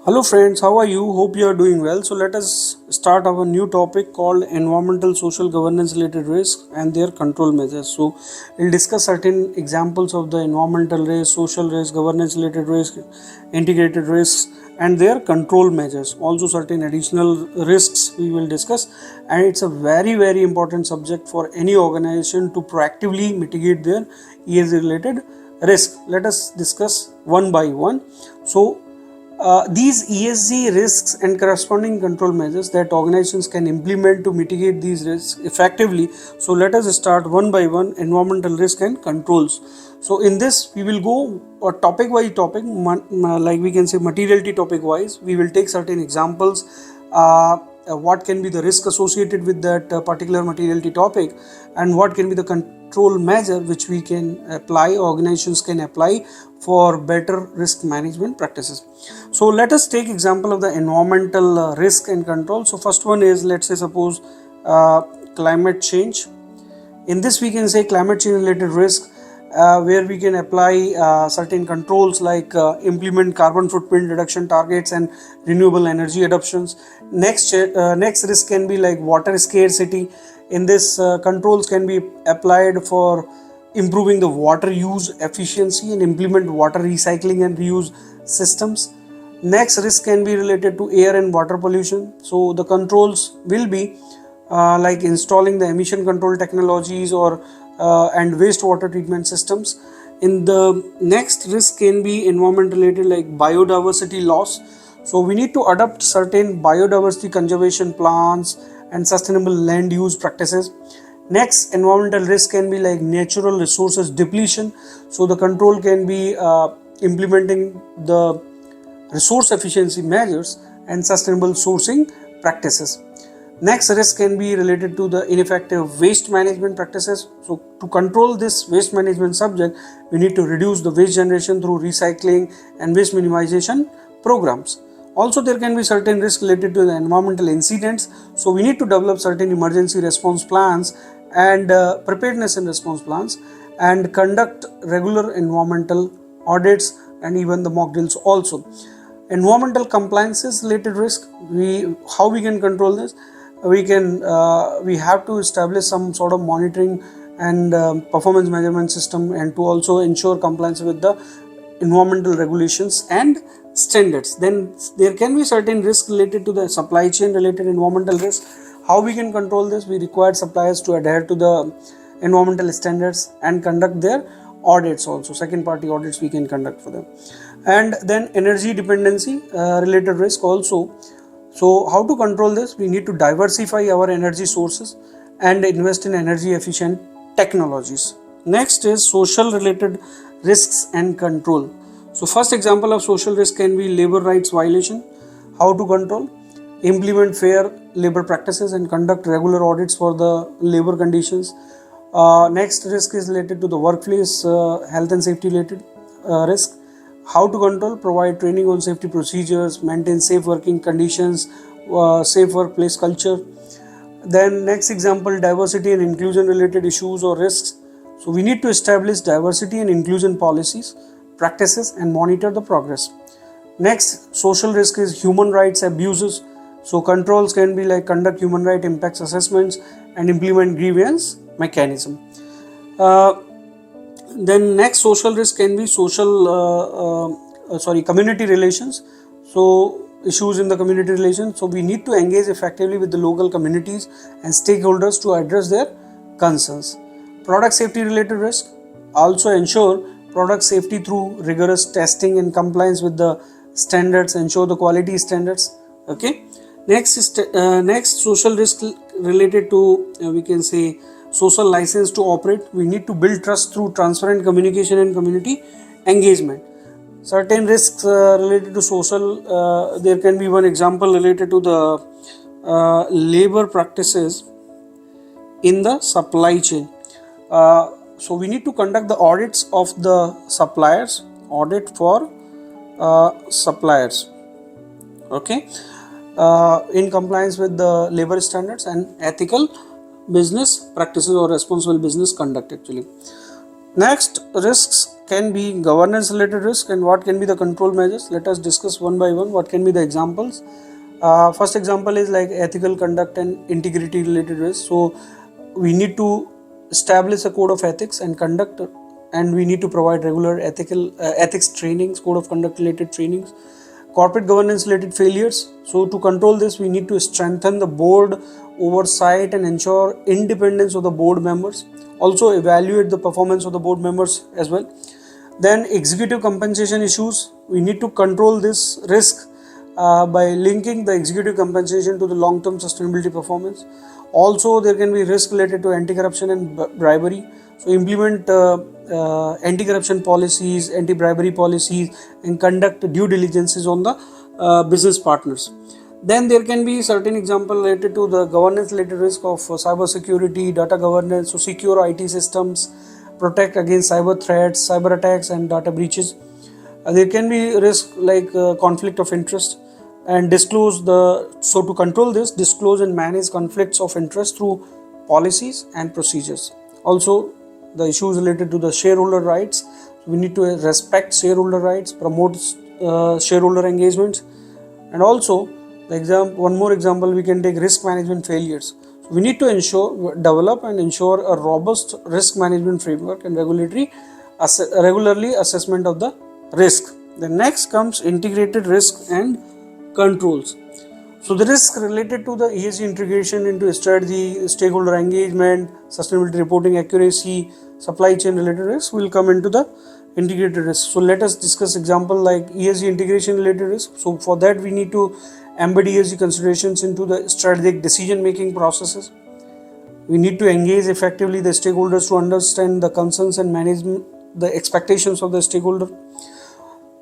Hello friends, how are you? Hope you are doing well. So let us start our new topic called environmental social governance related risk and their control measures. So we'll discuss certain examples of the environmental risk, social risk, governance related risk, integrated risks and their control measures. Also certain additional risks we will discuss, and it's a very important subject for any organization to proactively mitigate their ESG related risk. Let us discuss one by one. So these ESG risks and corresponding control measures that organizations can implement to mitigate these risks effectively. So let us start one by one environmental risk and controls. So in this we will go topic by topic, like we can say materiality topic wise. We will take certain examples. What can be the risk associated with that particular materiality topic, and what can be the control measure which we can apply, organizations can apply for better risk management practices. So let us take example of the environmental risk and control. So first one is, let's say suppose climate change. In this we can say climate change related risk, where we can apply certain controls like implement carbon footprint reduction targets and renewable energy adoptions. Next risk can be like water scarcity. In this, controls can be applied for improving the water use efficiency and implement water recycling and reuse systems. Next risk can be related to air and water pollution. So the controls will be like installing the emission control technologies or and wastewater treatment systems. In the next risk can be environment related like biodiversity loss. So we need to adopt certain biodiversity conservation plans and sustainable land use practices. Next environmental risk can be like natural resources depletion. So the control can be implementing the resource efficiency measures and sustainable sourcing practices. Next risk can be related to the ineffective waste management practices. So to control this waste management subject, we need to reduce the waste generation through recycling and waste minimization programs. Also, there can be certain risks related to the environmental incidents. So we need to develop certain emergency response plans and preparedness and response plans, and conduct regular environmental audits and even the mock drills also. Environmental compliances related risk, how we can control this? We have to establish some sort of monitoring and performance measurement system, and to also ensure compliance with the environmental regulations and standards. Then there can be certain risks related to the supply chain related environmental risk. How we can control this? We require suppliers to adhere to the environmental standards and conduct their audits also. Second party audits we can conduct for them. And then energy dependency related risk also. So how to control this? We need to diversify our energy sources and invest in energy efficient technologies. Next is social related risks and control. So first example of social risk can be labor rights violation. How to control? Implement fair labor practices and conduct regular audits for the labor conditions. Next risk is related to the workplace health and safety related risk. How to control? Provide training on safety procedures, maintain safe working conditions, safe workplace culture. Then next example, diversity and inclusion related issues or risks. So we need to establish diversity and inclusion policies, practices and monitor the progress. Next, social risk is human rights abuses. So controls can be like conduct human right impacts assessments and implement grievance mechanism. Then next social risk can be community relations. So issues in the community relations. So we need to engage effectively with the local communities and stakeholders to address their concerns. Product safety related risk, also ensure product safety through rigorous testing and compliance with the standards, ensure the quality standards. Okay. Next social risk related to we can say social license to operate. We need to build trust through transparent communication and community engagement. Certain risks related to social, there can be one example related to the labor practices in the supply chain. So we need to conduct the audits of the suppliers, audit for suppliers, okay, in compliance with the labor standards and ethical business practices or responsible business conduct actually. Next, risks can be governance related risk and what can be the control measures. Let us discuss one by one what can be the examples. First example is like ethical conduct and integrity related risk. So we need to establish a code of ethics and conduct, and we need to provide regular ethics trainings, code of conduct related trainings. Corporate governance related failures. So to control this, we need to strengthen the board oversight and ensure independence of the board members. Also evaluate the performance of the board members as well. Then executive compensation issues. We need to control this risk by linking the executive compensation to the long-term sustainability performance. Also, there can be risk related to anti-corruption and bribery. So implement anti-corruption policies, anti-bribery policies, and conduct due diligences on the business partners. Then there can be certain example related to the governance related risk of cyber security, data governance, so secure IT systems, protect against cyber threats, cyber attacks and data breaches. There can be risk like conflict of interest and so to control this, disclose and manage conflicts of interest through policies and procedures. Also the issues related to the shareholder rights. We need to respect shareholder rights, promote shareholder engagements, and also one more example we can take risk management failures. So we need to develop and ensure a robust risk management framework and regularly assessment of the risk. The next comes integrated risk and controls. So the risk related to the ESG integration into strategy, stakeholder engagement, sustainability reporting accuracy, supply chain related risk will come into the integrated risk. So let us discuss example like ESG integration related risk. So for that we need to embed ESG considerations into the strategic decision making processes. We need to engage effectively the stakeholders to understand the concerns and manage the expectations of the stakeholder.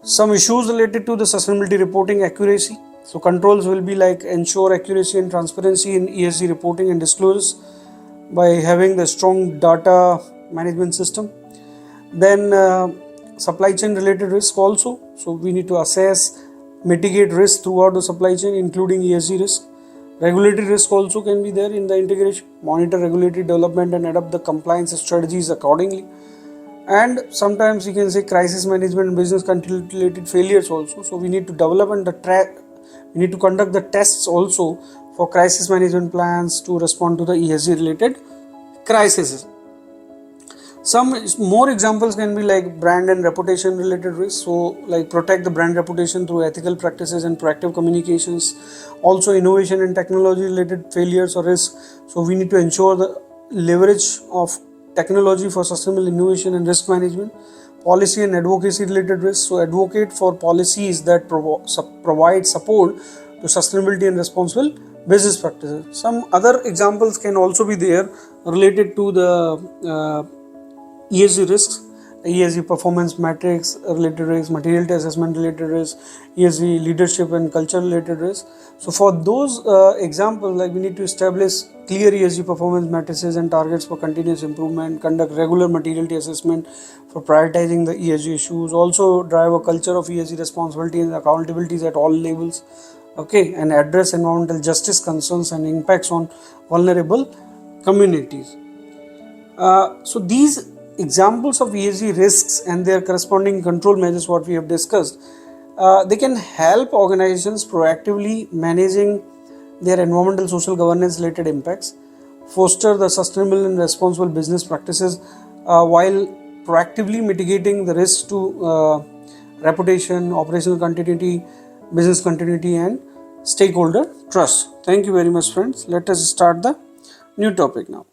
Some issues related to the sustainability reporting accuracy. So controls will be like ensure accuracy and transparency in ESG reporting and disclosures by having the strong data management system. Then supply chain related risk also. So we need to assess, mitigate risk throughout the supply chain including ESG risk. Regulatory risk also can be there in the integration. Monitor regulatory development and adapt the compliance strategies accordingly. And sometimes you can say crisis management and business continuity related failures also. So we need to develop and we need to conduct the tests also for crisis management plans to respond to the ESG related crises. Some more examples can be like brand and reputation related risks. So like protect the brand reputation through ethical practices and proactive communications. Also innovation and technology related failures or risks. So we need to ensure the leverage of technology for sustainable innovation and risk management. Policy and advocacy related risks. So advocate for policies that provide support to sustainability and responsible business practices. Some other examples can also be there related to the ESG risks, ESG performance metrics related risks, materiality assessment related risks, ESG leadership and culture related risks. So for those examples, like we need to establish clear ESG performance matrices and targets for continuous improvement, conduct regular materiality assessment for prioritizing the ESG issues, also drive a culture of ESG responsibility and accountabilities at all levels, okay, and address environmental justice concerns and impacts on vulnerable communities. So these examples of ESG risks and their corresponding control measures, what we have discussed, they can help organizations proactively managing their environmental social governance related impacts, foster the sustainable and responsible business practices while proactively mitigating the risks to reputation, operational continuity, business continuity and stakeholder trust. Thank you very much friends. Let us start the new topic now.